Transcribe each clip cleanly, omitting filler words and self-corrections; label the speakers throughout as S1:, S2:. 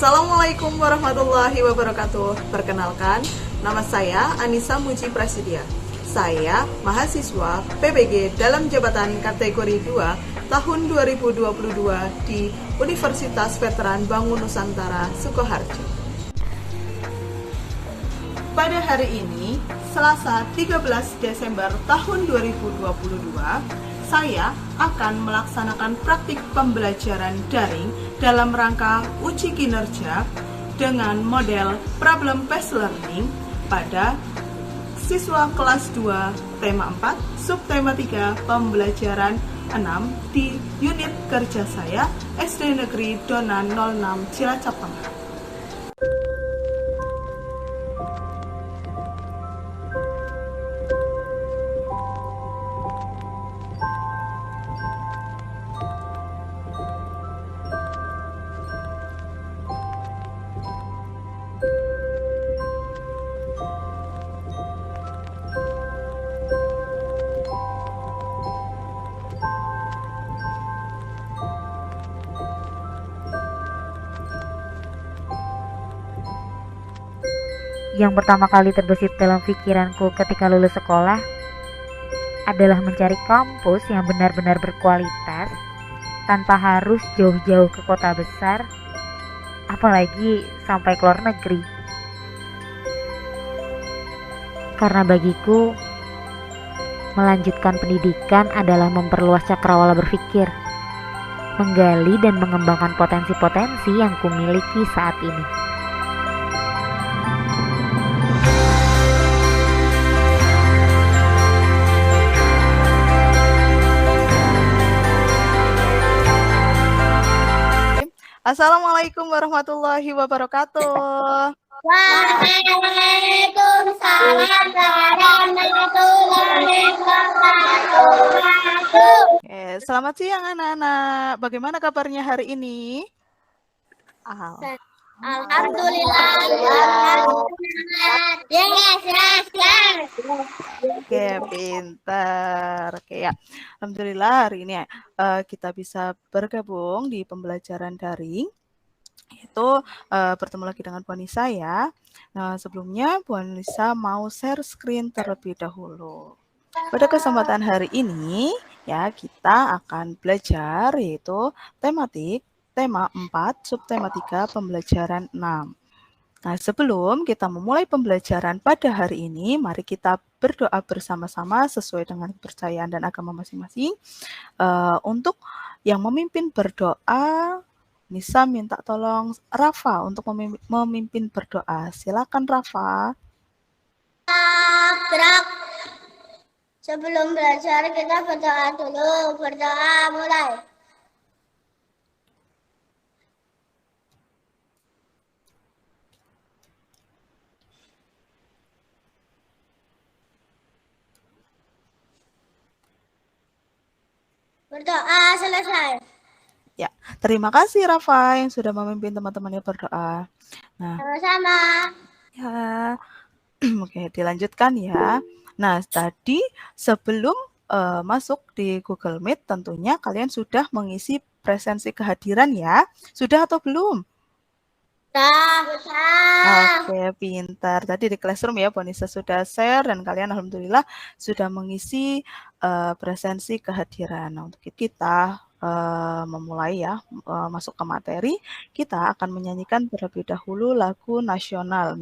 S1: Assalamualaikum warahmatullahi wabarakatuh. Perkenalkan, nama saya Anissa Muji Prasidya. Saya mahasiswa PBG dalam jabatan kategori 2 tahun 2022 di Universitas Veteran Bangun Nusantara Sukoharjo. Pada hari ini, Selasa 13 Desember tahun 2022, saya akan melaksanakan praktik pembelajaran daring dalam rangka uji kinerja dengan model problem-based learning pada siswa kelas 2 tema 4, subtema 3 pembelajaran 6 di unit kerja saya SD Negeri Donan 06 Cilacap Tengah.
S2: Yang pertama kali terbesit dalam pikiranku ketika lulus sekolah adalah mencari kampus yang benar-benar berkualitas tanpa harus jauh-jauh ke kota besar, apalagi sampai ke luar negeri. Karena bagiku, melanjutkan pendidikan adalah memperluas cakrawala berpikir, menggali dan mengembangkan potensi-potensi yang kumiliki saat ini.
S1: Assalamualaikum warahmatullahi wabarakatuh.
S3: Waalaikumsalam warahmatullahi wabarakatuh.
S1: Selamat siang anak-anak. Bagaimana kabarnya hari ini?
S3: Alhamdulillah.
S1: Oke, pintar. Oke ya. Alhamdulillah hari ini kita bisa bergabung di pembelajaran daring. Itu bertemu lagi dengan Bu Anissa ya. Nah, sebelumnya Bu Anissa mau share screen terlebih dahulu. Pada kesempatan hari ini ya kita akan belajar yaitu tematik tema 4 subtema 3 pembelajaran 6. Nah, sebelum kita memulai pembelajaran pada hari ini, mari kita berdoa bersama-sama sesuai dengan kepercayaan dan agama masing-masing. Untuk yang memimpin berdoa, Nisa minta tolong Rafa untuk memimpin berdoa. Silakan Rafa.
S3: Gerak. Sebelum belajar kita berdoa dulu. Berdoa mulai. Berdoa selesai.
S1: Ya, terima kasih Rafa yang sudah memimpin teman-temannya berdoa. Nah,
S3: sama-sama.
S1: Ya, oke, dilanjutkan ya. Nah, tadi sebelum masuk di Google Meet, tentunya kalian sudah mengisi presensi kehadiran ya. Sudah atau belum?
S3: Sudah.
S1: Oke, pintar. Tadi di Classroom ya, Bu Anissa sudah share dan kalian alhamdulillah sudah mengisi presensi kehadiran. Nah, untuk kita memulai ya, masuk ke materi, kita akan menyanyikan terlebih dahulu lagu nasional.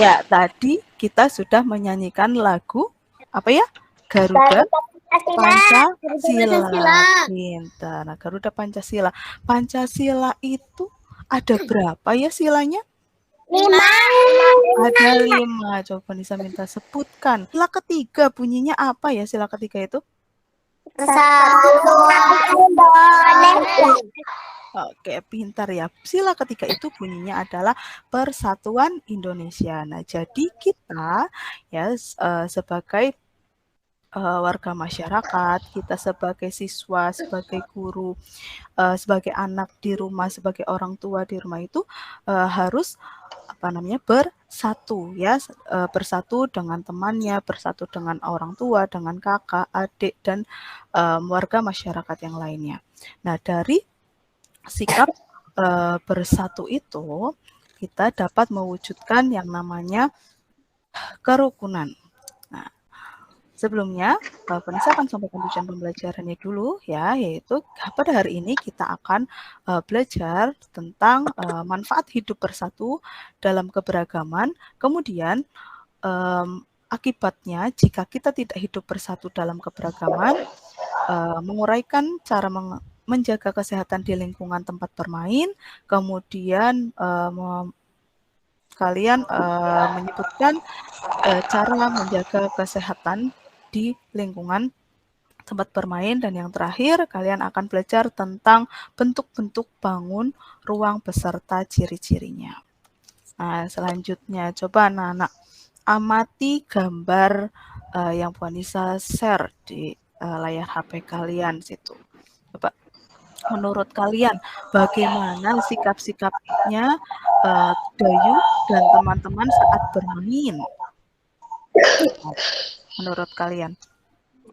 S1: Ya, tadi kita sudah menyanyikan lagu apa ya? Garuda Pancasila. Pintar. Nah, Garuda Pancasila. Pancasila itu ada berapa ya silanya?
S3: 5.
S1: Ada 5. Coba Nisa minta sebutkan. Sila ketiga bunyinya apa ya sila ketiga itu?
S3: Persatuan Indonesia.
S1: Oke, pintar ya. Sila ketiga itu bunyinya adalah Persatuan Indonesia. Nah, jadi kita ya sebagai warga masyarakat, kita sebagai siswa, sebagai guru, sebagai anak di rumah, sebagai orang tua di rumah itu harus bersatu ya, bersatu dengan temannya, bersatu dengan orang tua, dengan kakak, adik dan warga masyarakat yang lainnya. Nah, dari sikap bersatu itu kita dapat mewujudkan yang namanya kerukunan. Nah, sebelumnya, Vanessa akan sampaikan tujuan pembelajarannya dulu ya, yaitu pada hari ini kita akan belajar tentang manfaat hidup bersatu dalam keberagaman. Kemudian akibatnya jika kita tidak hidup bersatu dalam keberagaman, menguraikan cara menjaga kesehatan di lingkungan tempat bermain, kemudian kalian menyebutkan cara menjaga kesehatan di lingkungan tempat bermain, dan yang terakhir kalian akan belajar tentang bentuk-bentuk bangun ruang beserta ciri-cirinya. Nah, selanjutnya coba anak-anak amati gambar yang Bu Anissa share di layar HP kalian situ. Coba menurut kalian bagaimana sikap-sikapnya Dayu dan teman-teman saat bermain? Menurut kalian?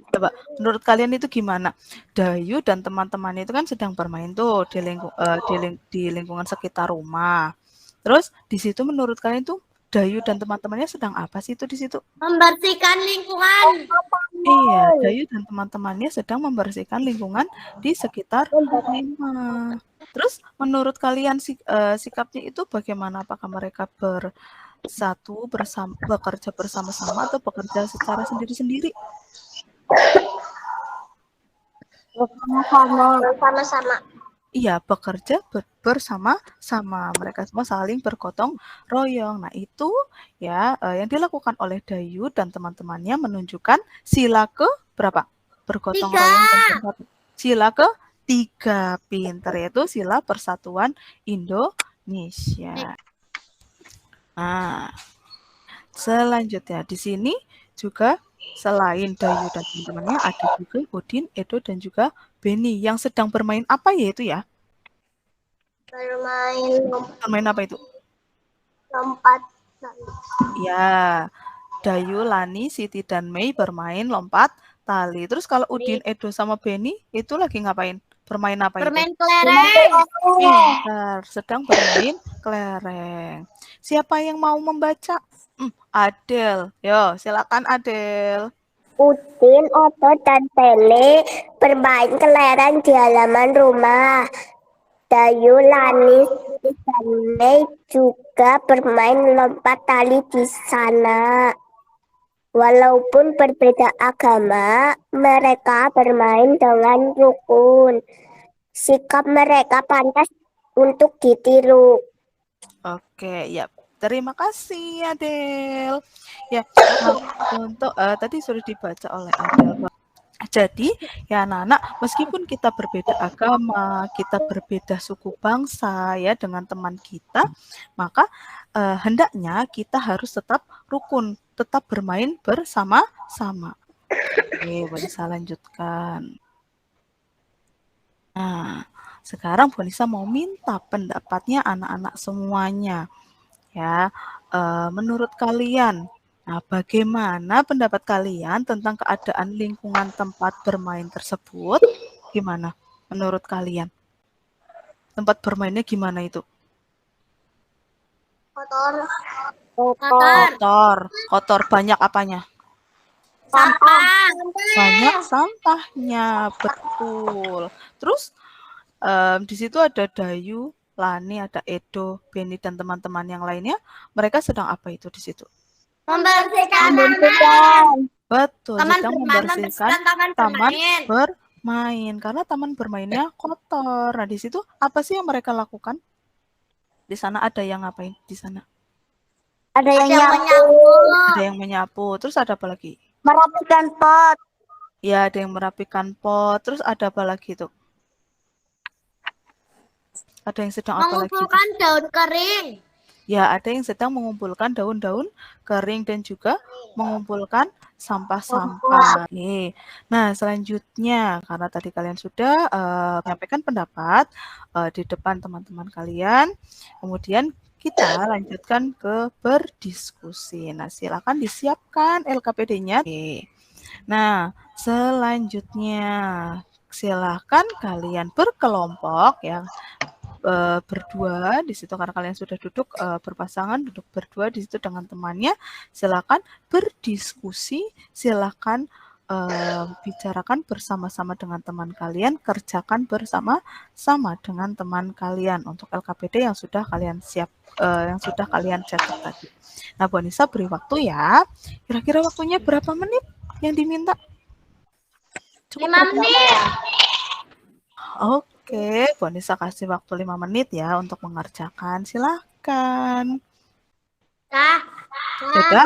S1: Coba, menurut kalian itu gimana? Dayu dan teman-temannya itu kan sedang bermain tuh di lingkungan sekitar rumah. Terus di situ menurut kalian tuh Dayu dan teman-temannya sedang apa sih itu di situ?
S3: Membersihkan lingkungan.
S1: Iya, Dayu dan teman-temannya sedang membersihkan lingkungan di sekitar rumah. Terus menurut kalian sikapnya itu bagaimana? Apakah mereka bersatu bekerja bersama-sama atau bekerja secara sendiri-sendiri?
S3: Sama-sama.
S1: Iya, bekerja bersama-sama. Mereka semua saling bergotong royong. Nah, itu ya yang dilakukan oleh Dayu dan teman-temannya menunjukkan sila ke berapa? Bergotong
S3: 3.
S1: royong dan bersatu. Sila ke 3, pinter, yaitu sila Persatuan Indonesia. Nah, selanjutnya di sini juga selain Dayu dan teman-temannya ada juga Udin, Edo dan juga Beni yang sedang bermain apa ya itu ya? Bermain apa itu?
S3: Lompat.
S1: Ya, Dayu, Lani, Siti dan Mei bermain lompat tali. Terus kalau Udin, Edo sama Beni itu lagi ngapain? Bermain apa itu?
S3: Bermain kelereng.
S1: Pintar, sedang bermain kelereng. Siapa yang mau membaca? Adel. Yo, silakan Adel.
S3: Udin, Oto, dan Pele bermain kelereng di halaman rumah. Dayu, Lani, dan Mei juga bermain lompat tali di sana. Walaupun berbeda agama, mereka bermain dengan rukun. Sikap mereka pantas untuk ditiru.
S1: Oke, ya. Terima kasih Adel. Ya, untuk tadi sudah dibaca oleh Adel. Jadi, ya anak-anak, meskipun kita berbeda agama, kita berbeda suku bangsa ya dengan teman kita, maka hendaknya kita harus tetap rukun, tetap bermain bersama-sama. Oke, bisa lanjutkan. Nah, sekarang Bu Nisa mau minta pendapatnya anak-anak semuanya. Ya, menurut kalian, nah, bagaimana pendapat kalian tentang keadaan lingkungan tempat bermain tersebut? Gimana menurut kalian? Tempat bermainnya gimana itu? Kotor. Banyak apanya?
S3: Sampah.
S1: Banyak sampahnya, betul. Terus di situ ada Dayu, Lani, ada Edo, Beni dan teman-teman yang lainnya. Mereka sedang apa itu di situ?
S3: Membersihkan.
S1: Betul, sedang membersihkan taman
S3: bermain.
S1: bermain karena taman bermainnya kotor. Nah, di situ apa sih yang mereka lakukan? Di sana ada yang ngapain di sana?
S3: Ada yang
S1: Ada
S3: nyapu.
S1: yang menyapu. Terus ada apa lagi?
S3: Merapikan pot.
S1: Ya, ada yang merapikan pot. Terus ada apa lagi tuh? Ada yang sedang apa lagi tuh?
S3: Mengumpulkan daun kering.
S1: Ya, ada yang sedang mengumpulkan daun-daun kering dan juga mengumpulkan sampah-sampah. Oke. Nah, selanjutnya karena tadi kalian sudah menyampaikan pendapat di depan teman-teman kalian, kemudian kita lanjutkan ke berdiskusi. Nah, silakan disiapkan LKPD-nya. Oke. Nah, selanjutnya silakan kalian berkelompok ya. Berdua di situ karena kalian sudah duduk berpasangan, duduk berdua di situ dengan temannya. Silakan berdiskusi, silakan bicarakan bersama-sama dengan teman kalian, kerjakan bersama-sama dengan teman kalian untuk LKPD yang sudah kalian yang sudah kalian catat tadi. Nah, Bu Anissa beri waktu ya. Kira-kira waktunya berapa menit yang diminta? Cukup
S3: 5 menit.
S1: Oke, Bu Anissa kasih waktu 5 menit ya untuk mengerjakan. Silakan. Sudah?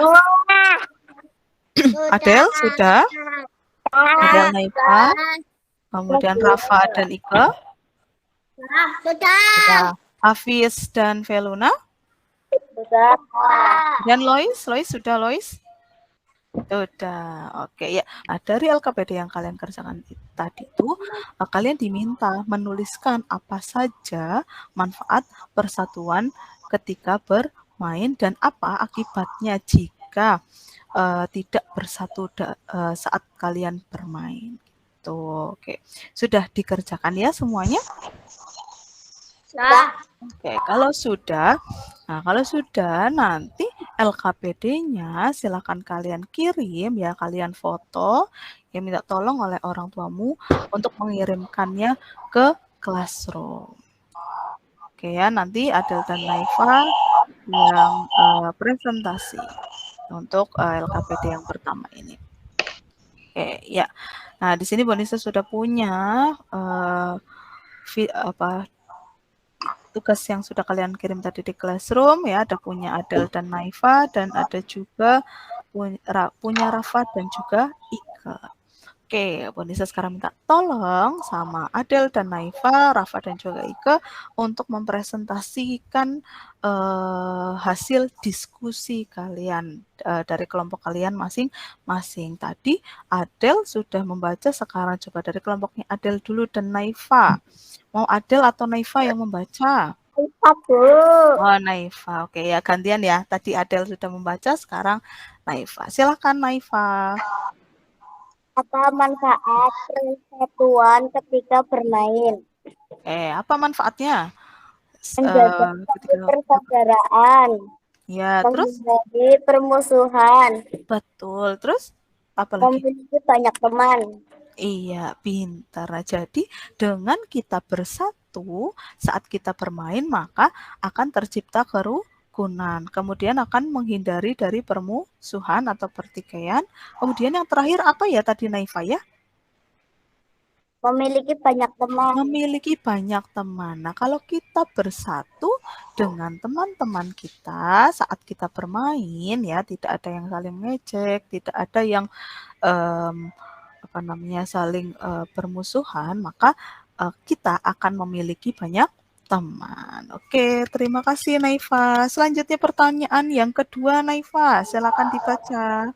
S1: Adel, sudah? Adel Naifa, kemudian Rafa dan Ike.
S3: Sudah.
S1: Hafiz dan Veluna.
S3: Sudah.
S1: Dan Lois sudah Lois? Sudah, oke ya. Nah, dari LKPD yang kalian kerjakan tadi itu, kalian diminta menuliskan apa saja manfaat persatuan ketika bermain dan apa akibatnya jika tidak bersatu saat kalian bermain. Tuh, oke. Sudah dikerjakan ya semuanya? Oke, kalau sudah nanti LKPD-nya silakan kalian kirim ya, kalian foto, ya minta tolong oleh orang tuamu untuk mengirimkannya ke classroom. Oke ya, nanti Adel dan Naifa yang presentasi untuk LKPD yang pertama ini. Oke, ya. Nah, di sini Bonisa sudah punya tugas yang sudah kalian kirim tadi di classroom ya, ada punya Adel dan Naifa dan ada juga punya Rafa dan juga Ika. Oke, Bonisa sekarang minta tolong sama Adel dan Naifa, Rafa dan juga Ika untuk mempresentasikan hasil diskusi kalian dari kelompok kalian masing-masing. Tadi Adel sudah membaca, sekarang coba dari kelompoknya Adel dulu dan Naifa. Mau Adel atau Naifa yang membaca?
S3: Aku.
S1: Oh, Naifa. Oke ya, gantian ya. Tadi Adel sudah membaca, sekarang Naifa. Silakan Naifa.
S3: Apa manfaat persatuan ketika bermain?
S1: Apa manfaatnya?
S3: Menjaga persaudaraan.
S1: Ya, terus?
S3: Menghindari permusuhan.
S1: Betul. Terus apa lagi?
S3: Memiliki banyak teman.
S1: Iya, pintar. Jadi dengan kita bersatu saat kita bermain, maka akan tercipta kerukunan. Kemudian akan menghindari dari permusuhan atau pertikaian. Kemudian yang terakhir apa ya tadi Naifa ya?
S3: Memiliki banyak teman.
S1: Memiliki banyak teman. Nah, kalau kita bersatu dengan teman-teman kita saat kita bermain ya, tidak ada yang saling ngejek, tidak ada yang saling permusuhan, maka kita akan memiliki banyak teman. Oke, terima kasih Naifa. Selanjutnya pertanyaan yang kedua Naifa, silakan dibaca.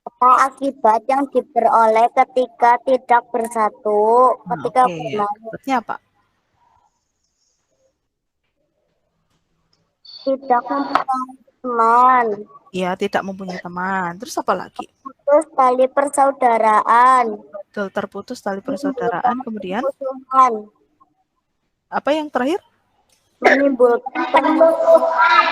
S3: Apa akibat yang diperoleh ketika tidak bersatu? Ketika bermain.
S1: Akibatnya apa?
S3: Tidak mempunyai teman.
S1: Ya, tidak mempunyai teman. Terus apa lagi?
S3: Terputus tali persaudaraan.
S1: Betul, terputus tali persaudaraan. Kemudian apa yang terakhir?
S3: Menimbulkan permusuhan.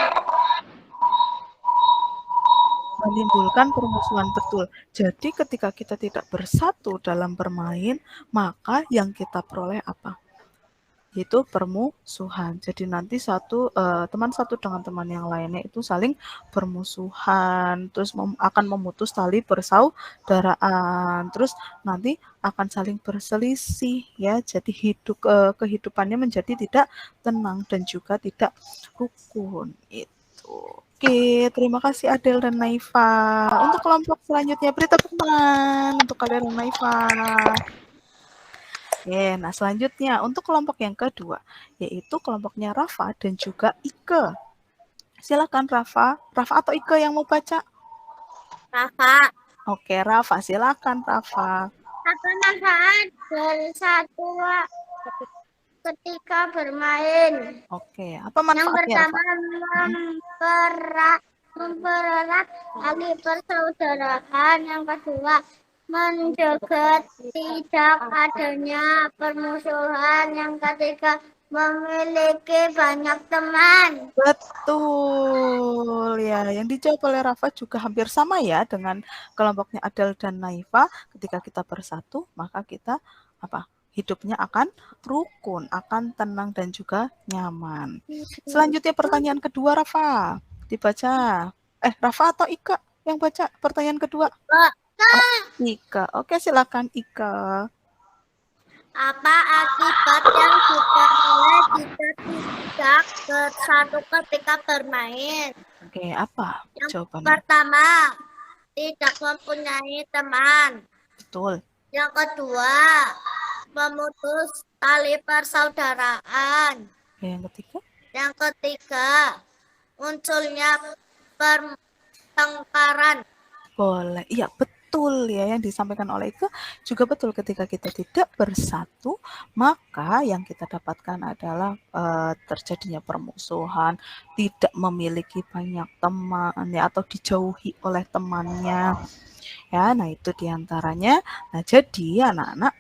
S1: Menimbulkan permusuhan, betul. Jadi ketika kita tidak bersatu dalam bermain, maka yang kita peroleh apa? Yaitu permusuhan. Jadi nanti teman satu dengan teman yang lainnya itu saling bermusuhan, terus akan memutus tali persaudaraan, terus nanti akan saling berselisih ya. Jadi kehidupannya menjadi tidak tenang dan juga tidak rukun. Itu. Oke, terima kasih Adel dan Naifa. Untuk kelompok selanjutnya, beri tepuk tangan untuk Adel dan Naifa. Oke, nah selanjutnya untuk kelompok yang kedua, yaitu kelompoknya Rafa dan juga Ike. Silakan Rafa. Rafa atau Ike yang mau baca?
S3: Rafa.
S1: Oke, Rafa. Silakan Rafa.
S3: Apa manfaat dari satu ketika bermain?
S1: Oke, apa
S3: Yang
S1: manfaatnya Rafa?
S3: pertama mempererat tali persaudaraan. Yang kedua menjaga tidak adanya permusuhan. Yang ketiga memiliki banyak teman.
S1: Betul ya, yang dijawab oleh Rafa juga hampir sama ya dengan kelompoknya Adel dan Naifa. Ketika kita bersatu, maka kita hidupnya akan rukun, akan tenang dan juga nyaman. Selanjutnya pertanyaan kedua Rafa, dibaca. Rafa atau Ika yang baca pertanyaan kedua? Ika. Oke, silakan Ika.
S3: Apa akibat yang diperoleh jika tidak bersatu ketika bermain?
S1: Oke, apa jawabannya?
S3: Pertama, tidak mempunyai teman.
S1: Betul.
S3: Yang kedua, memutus tali persaudaraan.
S1: Yang ketiga?
S3: Yang ketiga, munculnya pertengkaran.
S1: Boleh, iya betul ya yang disampaikan oleh Ika juga betul. Ketika kita tidak bersatu, maka yang kita dapatkan adalah terjadinya permusuhan, tidak memiliki banyak teman ya, atau dijauhi oleh temannya. Ya, nah itu diantaranya. Nah jadi anak-anak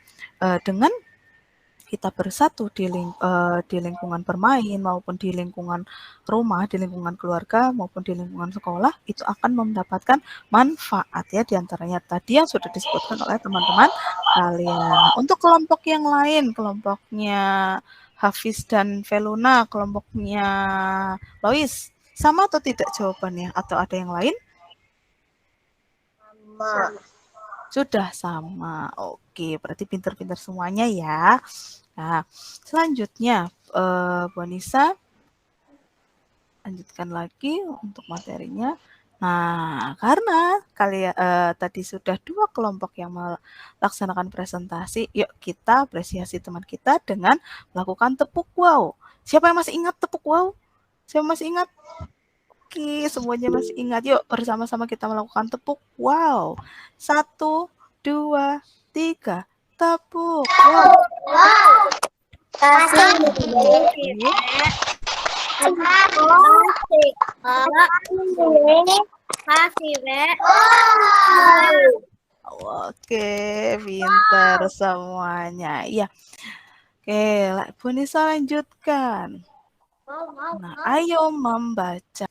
S1: dengan kita bersatu di lingkungan bermain maupun di lingkungan rumah, di lingkungan keluarga maupun di lingkungan sekolah, itu akan mendapatkan manfaat ya, diantaranya tadi yang sudah disebutkan oleh teman-teman kalian. Untuk kelompok yang lain, kelompoknya Hafiz dan Veluna, kelompoknya Lois, sama atau tidak jawabannya? Atau ada yang lain? Sudah sama. Oke, berarti pintar-pintar semuanya ya. Nah, selanjutnya Bu Anissa lanjutkan lagi untuk materinya. Nah, karena kalian tadi sudah 2 kelompok yang melaksanakan presentasi, yuk kita apresiasi teman kita dengan melakukan tepuk wow. Siapa yang masih ingat tepuk wow? Siapa masih ingat? Oke, semuanya masih ingat. Yuk bersama-sama kita melakukan tepuk wow. 1, 2, 3. Tepuk wow. Oke, pintar semuanya. Iya. Oke, Bu Nisa lanjutkan. Nah, ayo membaca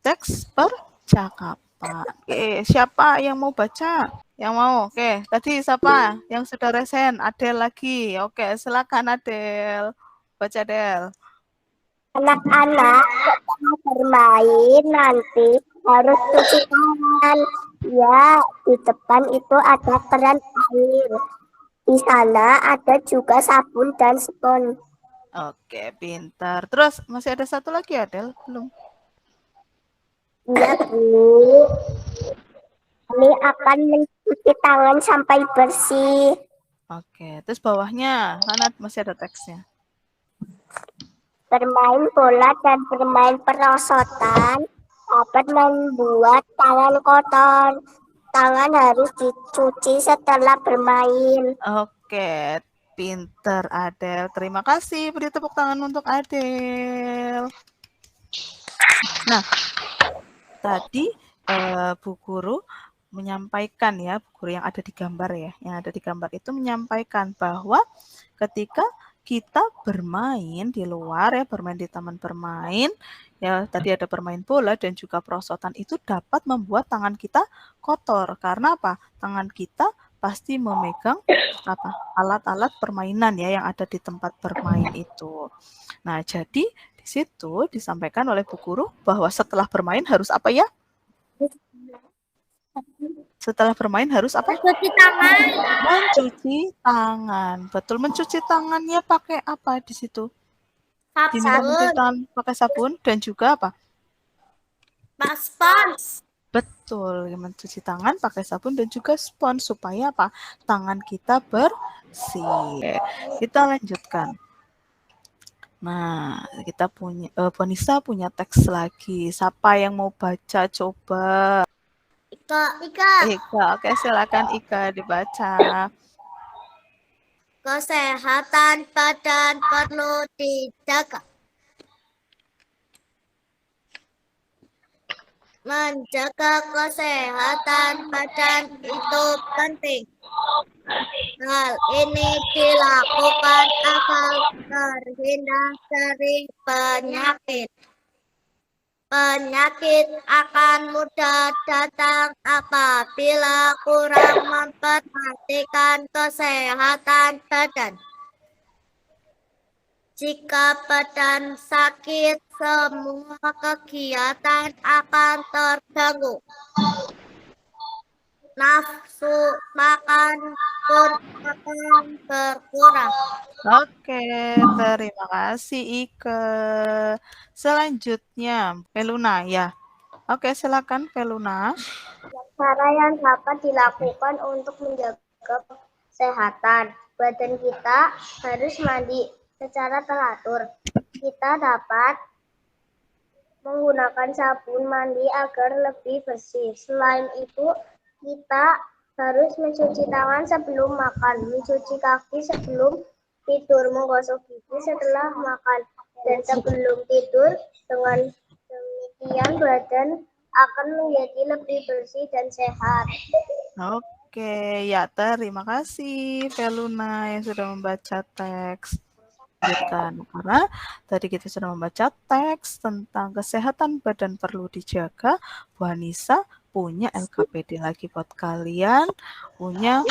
S1: teks percakapan. Oke, siapa yang mau baca? Yang mau? Oke, tadi siapa yang sudah resen? Adel lagi. Oke, silakan Adel. Baca Adel.
S3: Anak-anak setelah bermain nanti harus cuci tangan. Ya, di depan itu ada keran air. Di sana ada juga sabun dan spons.
S1: Oke, pintar. Terus masih ada satu lagi Adel? Belum?
S3: Iya, Bu. Kami akan mencuci tangan sampai bersih.
S1: Oke, terus bawahnya mana masih ada teksnya?
S3: Bermain bola dan bermain perosotan dapat membuat tangan kotor. Tangan harus dicuci setelah bermain.
S1: Oke, pinter Adel. Terima kasih. Beri tepuk tangan untuk Adel. Nah, tadi Bu Guru menyampaikan ya, Bu Guru yang ada di gambar ya, yang ada di gambar itu menyampaikan bahwa ketika kita bermain di luar ya, bermain di taman bermain, ya tadi ada bermain bola dan juga perosotan, itu dapat membuat tangan kita kotor. Karena apa? Tangan kita pasti memegang alat-alat permainan ya yang ada di tempat bermain itu. Nah, jadi di situ disampaikan oleh Bu Guru bahwa setelah bermain harus apa ya? Setelah bermain harus apa?
S3: Mencuci tangan.
S1: Mencuci tangan. Betul, mencuci tangannya pakai apa di situ? Diminta mencuci tangan pakai sabun dan juga apa?
S3: Spons.
S1: Betul, mencuci tangan pakai sabun dan juga spons supaya apa? Tangan kita bersih. Kita lanjutkan. Nah, kita punya Ponisa punya teks lagi. Siapa yang mau baca coba?
S3: Ika.
S1: Ika, oke silakan Ika dibaca.
S3: Kesehatan badan perlu dijaga. Menjaga kesehatan badan itu penting. Hal ini dilakukan agar terhindar dari penyakit. Penyakit akan mudah datang apabila kurang memperhatikan kesehatan badan. Jika badan sakit, semua kegiatan akan terganggu. Nafsu makan pun akan berkurang.
S1: Oke, terima kasih Ika. Selanjutnya, Veluna ya. Oke, silakan Veluna.
S3: Cara yang dapat dilakukan untuk menjaga kesehatan badan kita harus mandi secara teratur. Kita dapat menggunakan sabun mandi agar lebih bersih. Selain itu, kita harus mencuci tangan sebelum makan, mencuci kaki sebelum tidur, menggosok gigi setelah makan, dan sebelum tidur. Dengan demikian badan akan menjadi lebih bersih dan sehat.
S1: Oke, ya terima kasih Veluna yang sudah membaca teks. Lanjutkan, karena tadi kita sudah membaca teks tentang kesehatan badan perlu dijaga. Bu Anissa punya LKPD lagi buat kalian, punya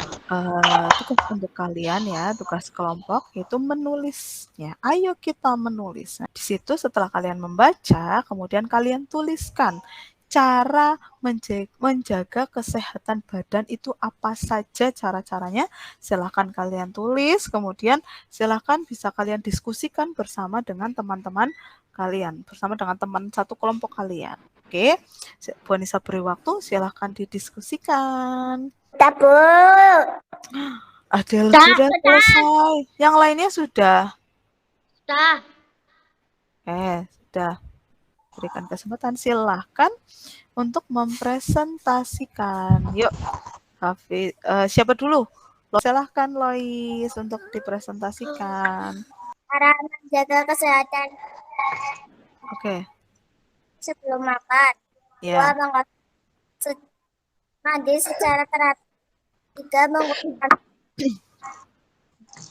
S1: tugas untuk kalian ya, tugas kelompok yaitu menulisnya. Ayo kita menulis. Nah, di situ setelah kalian membaca, kemudian kalian tuliskan cara menjaga kesehatan badan itu apa saja cara-caranya. Silahkan kalian tulis, kemudian silahkan bisa kalian diskusikan bersama dengan teman-teman kalian, bersama dengan teman satu kelompok kalian. Oke, Bu Anissa beri waktu, silahkan didiskusikan.
S3: Bu.
S1: Adel sudah selesai. Yang lainnya sudah?
S3: Sudah.
S1: Sudah. Berikan kesempatan, silahkan untuk mempresentasikan. Yuk, Hafiz, siapa dulu? Silahkan Lois untuk dipresentasikan.
S3: Cara menjaga kesehatan.
S1: Oke.
S3: Sebelum makan.
S1: Ya.
S3: 2. Mandi secara teratur. 3. Menggunakan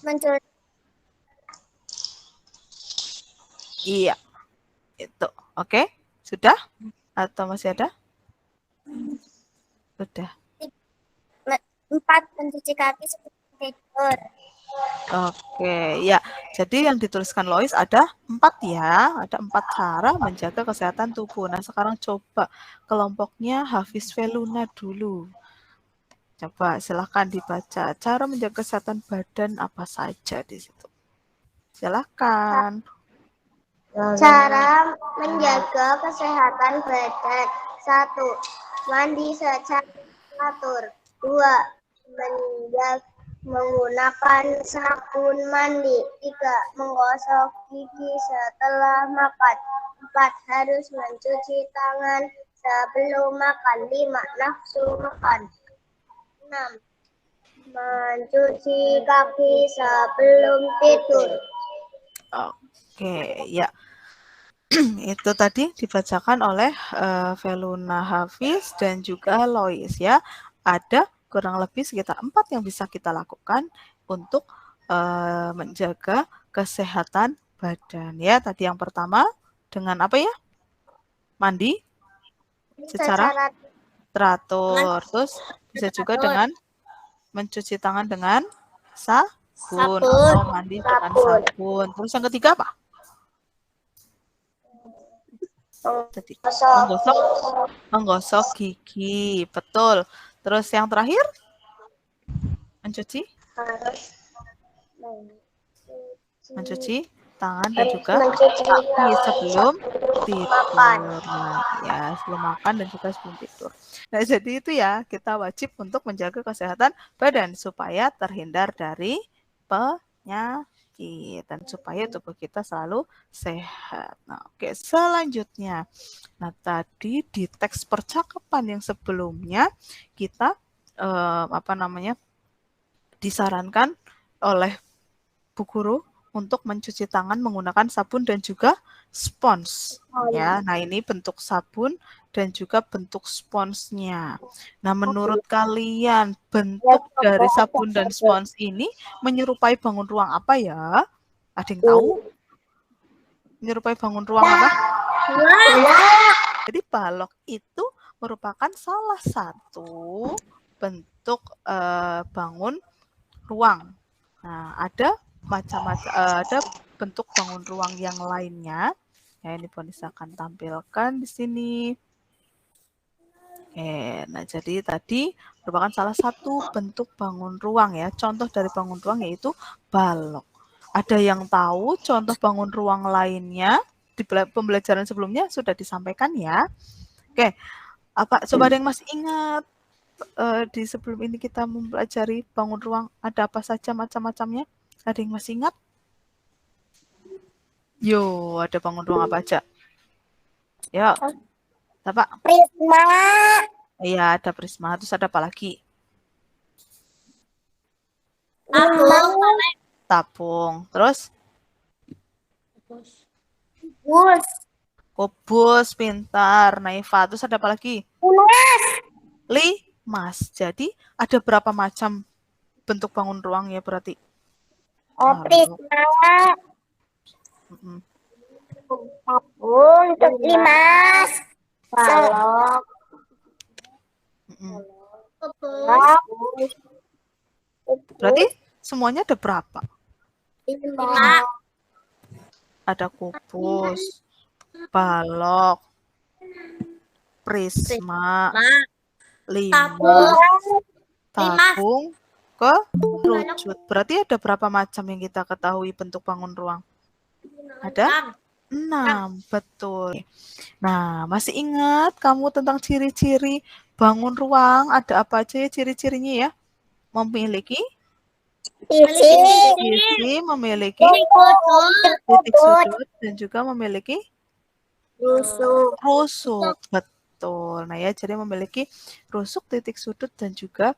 S3: mencuci.
S1: Iya. Itu. Oke. Sudah? Atau masih ada? Sudah.
S3: 4. Mencuci kaki sebelum tidur.
S1: Oke, ya. Jadi yang dituliskan Lois ada 4 ya. Ada 4 cara menjaga kesehatan tubuh. Nah, sekarang coba kelompoknya Hafiz Veluna dulu. Coba silahkan dibaca. Cara menjaga kesehatan badan apa saja di situ. Silahkan.
S3: Cara menjaga kesehatan badan. 1. Mandi secara teratur. 2. Menggunakan sabun mandi. 3. Menggosok gigi setelah makan. 4. Harus mencuci tangan sebelum makan. 5. Nafsu makan. 6. Mencuci kaki sebelum tidur.
S1: Oke, ya. Itu tadi dibacakan oleh Veluna Hafiz dan juga Lois ya. Ada kurang lebih sekitar 4 yang bisa kita lakukan untuk menjaga kesehatan badan ya. Tadi yang pertama dengan apa ya? Mandi secara teratur. Terus bisa juga dengan mencuci tangan dengan sabun atau mandi dengan sabun. Terus yang ketiga apa? Menggosok gigi, betul. Terus yang terakhir mencuci tangan dan juga
S3: mencuci
S1: kaki sebelum
S3: makan.
S1: tidur. Nah, ya sebelum makan dan juga sebelum tidur. Nah, jadi itu ya kita wajib untuk menjaga kesehatan badan supaya terhindar dari penyakit dan supaya tubuh kita selalu sehat. Nah, oke, selanjutnya. Nah, tadi di teks percakapan yang sebelumnya kita disarankan oleh Bu Guru untuk mencuci tangan menggunakan sabun dan juga spons. Ya, nah ini bentuk sabun dan juga bentuk sponsnya. Nah, menurut kalian bentuk dari sabun dan spons ini menyerupai bangun ruang apa ya? Ada yang tahu? Menyerupai bangun ruang apa? Jadi balok itu merupakan salah satu bentuk bangun ruang. Nah, ada macam-macam ada bentuk bangun ruang yang lainnya. Ya, ini Bonisa akan tampilkan di sini. Nah jadi tadi merupakan salah satu bentuk bangun ruang ya. Contoh dari bangun ruang yaitu balok. Ada yang tahu contoh bangun ruang lainnya? Di pembelajaran sebelumnya sudah disampaikan ya. Oke, coba ada yang masih ingat di sebelum ini kita mempelajari bangun ruang ada apa saja macam-macamnya? Ada yang masih ingat? Yo, ada bangun ruang apa aja? Yo, apa?
S3: Prisma.
S1: Iya, ada prisma. Terus ada apa lagi? Tabung. Terus? Kubus, pintar. Naifa. Terus ada apa lagi? Limas. Jadi ada berapa macam bentuk bangun ruang ya berarti?
S3: Prisma. Tabung, terus limas. Balok.
S1: Berarti semuanya ada berapa?
S3: 5.
S1: Ada kubus, balok, prisma, limas, tabung, kerucut. Berarti ada berapa macam yang kita ketahui bentuk bangun ruang? Ada 6, betul. Nah, masih ingat kamu tentang ciri-ciri bangun ruang? Ada apa aja ya ciri-cirinya ya? Memiliki sisi, memiliki titik sudut, dan juga memiliki rusuk. Betul. Nah ya, jadi memiliki rusuk, titik sudut, dan juga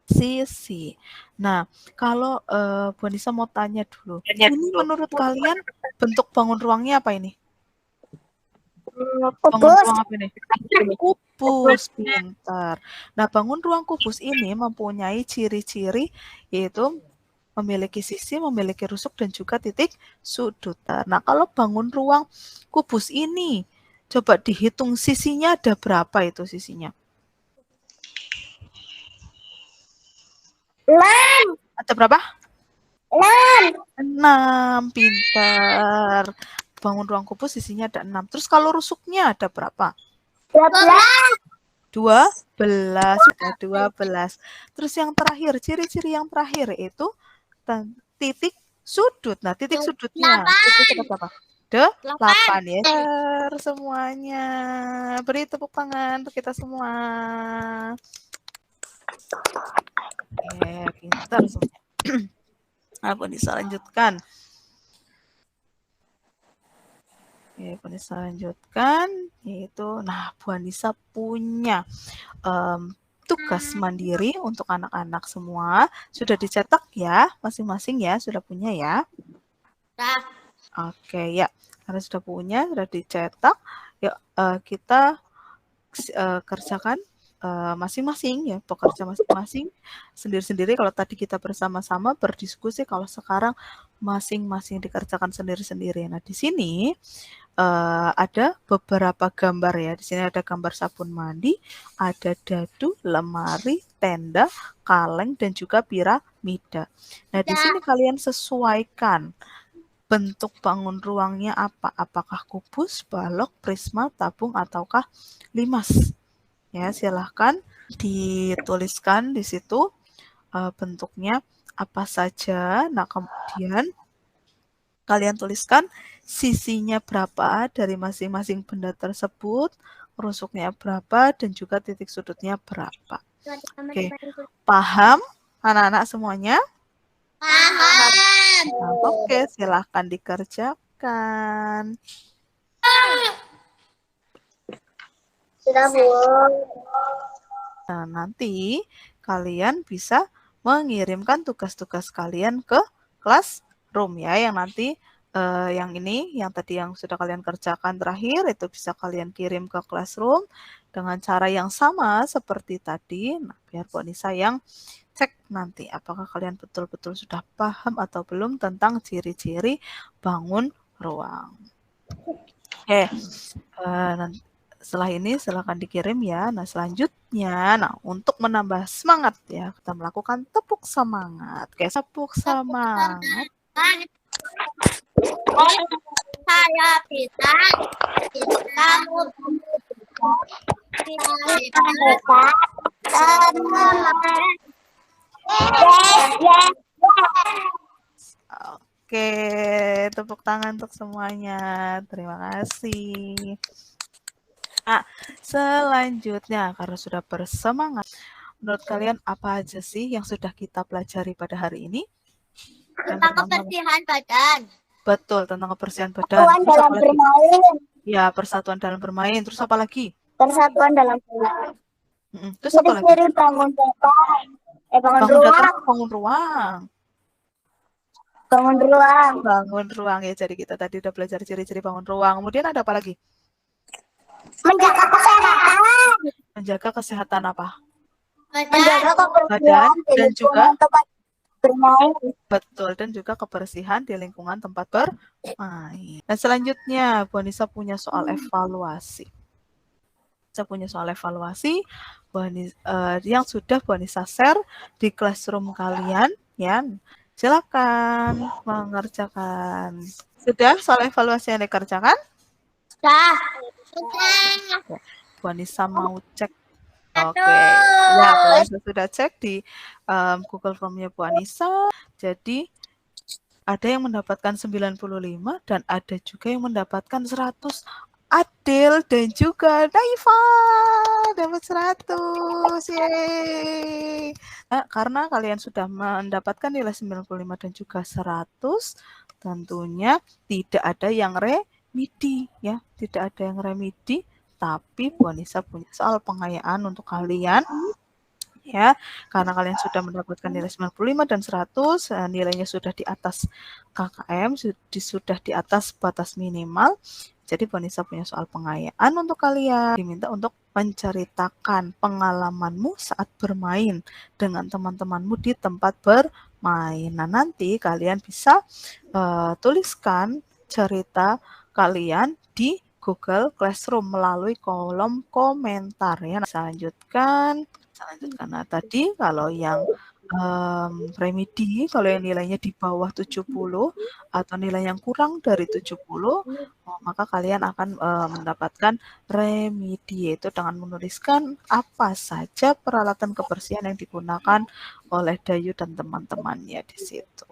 S1: sisi. Nah, kalau Bu Anissa mau tanya dulu, ini menurut kalian bentuk bangun ruangnya apa ini? Bangun ruang apa ini? Kubus, pintar. Nah, bangun ruang kubus ini mempunyai ciri-ciri yaitu memiliki sisi, memiliki rusuk, dan juga titik sudut. Nah, kalau bangun ruang kubus ini, coba dihitung sisinya ada berapa itu sisinya?
S3: 6.
S1: Ada berapa?
S3: 6.
S1: 6, pintar. Bangun ruang kubus sisinya ada 6. Terus kalau rusuknya ada berapa? 12. Sudah 12. Terus yang terakhir, ciri-ciri yang terakhir itu titik sudut. Nah, titik sudutnya itu berapa? 8 ya. Semuanya. Beri tepuk tangan untuk kita semua. Pintar semuanya. Nah, bisa lanjutkan. Bu Anissa lanjutkan, yaitu, nah Bu Anissa punya tugas mandiri untuk anak-anak semua. Sudah dicetak ya, masing-masing ya, sudah punya ya? Oke, ya, karena sudah punya, sudah dicetak, yuk kita kerjakan masing-masing ya, pekerja masing-masing, sendiri-sendiri. Kalau tadi kita bersama-sama berdiskusi, kalau sekarang masing-masing dikerjakan sendiri-sendiri. Nah, di sini ada beberapa gambar ya. Di sini ada gambar sabun mandi, ada dadu, lemari, tenda, kaleng, dan juga piramida. Nah, di sini kalian sesuaikan bentuk bangun ruangnya apa? Apakah kubus, balok, prisma, tabung, ataukah limas? Ya, silahkan dituliskan di situ bentuknya apa saja. Nah, kemudian Kalian tuliskan sisinya berapa dari masing-masing benda tersebut, rusuknya berapa, dan juga titik sudutnya berapa. Oke, paham anak-anak semuanya?
S3: Paham.
S1: Oke, silahkan dikerjakan.
S3: Sudah, Bu.
S1: Nah, nanti kalian bisa mengirimkan tugas-tugas kalian ke Classroom ya, yang nanti yang ini, yang tadi yang sudah kalian kerjakan terakhir, itu bisa kalian kirim ke Classroom dengan cara yang sama seperti tadi. Nah, biar Bu Anissa yang cek nanti apakah kalian betul-betul sudah paham atau belum tentang ciri-ciri bangun ruang. Oke, setelah ini silahkan dikirim ya. Nah, selanjutnya, untuk menambah semangat ya, kita melakukan tepuk semangat. Oke, tepuk semangat.
S3: Saya bisa. Kamu
S1: Oke, tepuk tangan untuk semuanya. Terima kasih. Nah, selanjutnya, karena sudah bersemangat, menurut kalian apa aja sih yang sudah kita pelajari pada hari ini?
S3: tentang kebersihan badan.
S1: Betul, tentang kebersihan badan.
S3: Persatuan dalam bermain.
S1: Ya, persatuan dalam bermain. Terus apa lagi?
S3: Persatuan dalam bermain.
S1: Terus apa lagi?
S3: Ciri-ciri bangun datang. Bangun ruang.
S1: Bangun ruang.
S3: Bangun ruang.
S1: Bangun ruang ya. Jadi kita tadi udah belajar ciri-ciri bangun ruang. Kemudian ada apa lagi?
S3: Menjaga kesehatan.
S1: Menjaga kesehatan apa?
S3: Menjaga
S1: Badan dan juga
S3: tempat bermain.
S1: Betul, dan juga kebersihan di lingkungan tempat bermain. Dan selanjutnya, Bu Anissa punya soal evaluasi. Saya punya soal evaluasi yang sudah Bu Anissa share di Classroom kalian. Ya, silakan mengerjakan. Sudah soal evaluasi yang dikerjakan?
S3: Sudah.
S1: Bu Anissa mau cek. Oke, ya Bu Anissa sudah cek di Google Form-nya Bu Anissa. Jadi ada yang mendapatkan 95 dan ada juga yang mendapatkan 100. Adil dan juga Naifa dapat 100. Yeay. Nah, karena kalian sudah mendapatkan nilai 95 dan juga 100, tentunya tidak ada yang remedi ya, tidak ada yang remedi. Tapi Bu Anissa punya soal pengayaan untuk kalian ya, karena kalian sudah mendapatkan nilai 95 dan 100, nilainya sudah di atas KKM, sudah di atas batas minimal. Jadi Bu Anissa punya soal pengayaan untuk kalian, diminta untuk menceritakan pengalamanmu saat bermain dengan teman-temanmu di tempat bermain. Nah, nanti kalian bisa tuliskan cerita kalian di Google Classroom melalui kolom komentar ya. Nah, selanjutkan. Nah, tadi kalau yang remedi, kalau yang nilainya di bawah 70 atau nilai yang kurang dari 70, maka kalian akan mendapatkan remedi, yaitu dengan menuliskan apa saja peralatan kebersihan yang digunakan oleh Dayu dan teman-temannya di situ.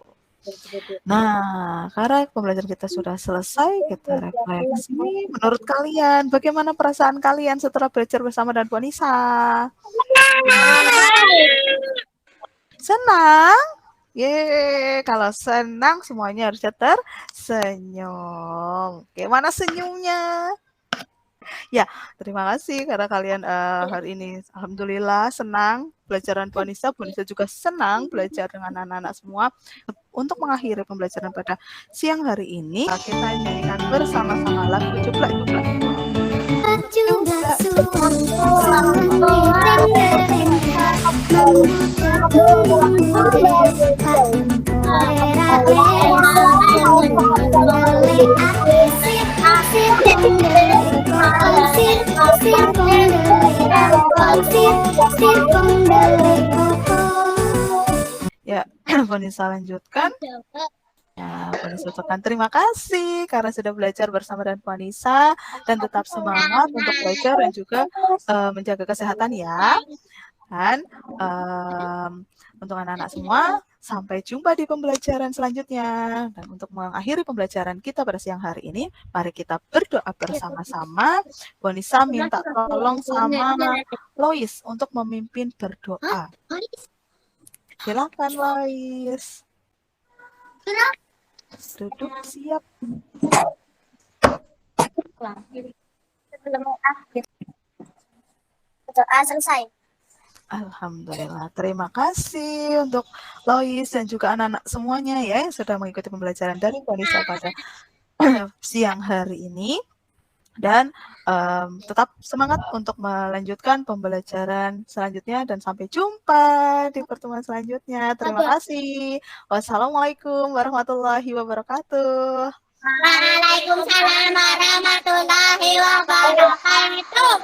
S1: Nah, karena pembelajaran kita sudah selesai, kita refleksi. Menurut kalian, bagaimana perasaan kalian setelah belajar bersama dengan Bu Anissa? Senang? Yeay, kalau senang semuanya harusnya tersenyum. Oke, mana senyumnya? Ya, terima kasih karena kalian hari ini alhamdulillah senang belajar dengan Bu Anissa. Bu Anissa juga senang belajar dengan anak-anak semua. Untuk mengakhiri pembelajaran pada siang hari ini, kita nyanyikan bersama-sama lagu Cuplak Cuplak. Ya, Bu Anissa lanjutkan. Ya, Bu Anissa ucapkan terima kasih karena sudah belajar bersama dengan Bu Anissa, dan tetap semangat untuk belajar dan juga menjaga kesehatan ya. Dan untuk anak-anak semua, sampai jumpa di pembelajaran selanjutnya. Dan untuk mengakhiri pembelajaran kita pada siang hari ini, mari kita berdoa bersama-sama. Bonisa minta tolong sama Lois untuk memimpin berdoa. Silakan Lois. Duduk siap.
S3: Sebelum akhir doa selesai.
S1: Alhamdulillah, terima kasih untuk Lois dan juga anak-anak semuanya ya yang sudah mengikuti pembelajaran dari Bonisa pada siang hari ini. Dan tetap semangat untuk melanjutkan pembelajaran selanjutnya dan sampai jumpa di pertemuan selanjutnya. Terima kasih. Wassalamualaikum warahmatullahi wabarakatuh.
S3: Waalaikumsalam warahmatullahi wabarakatuh.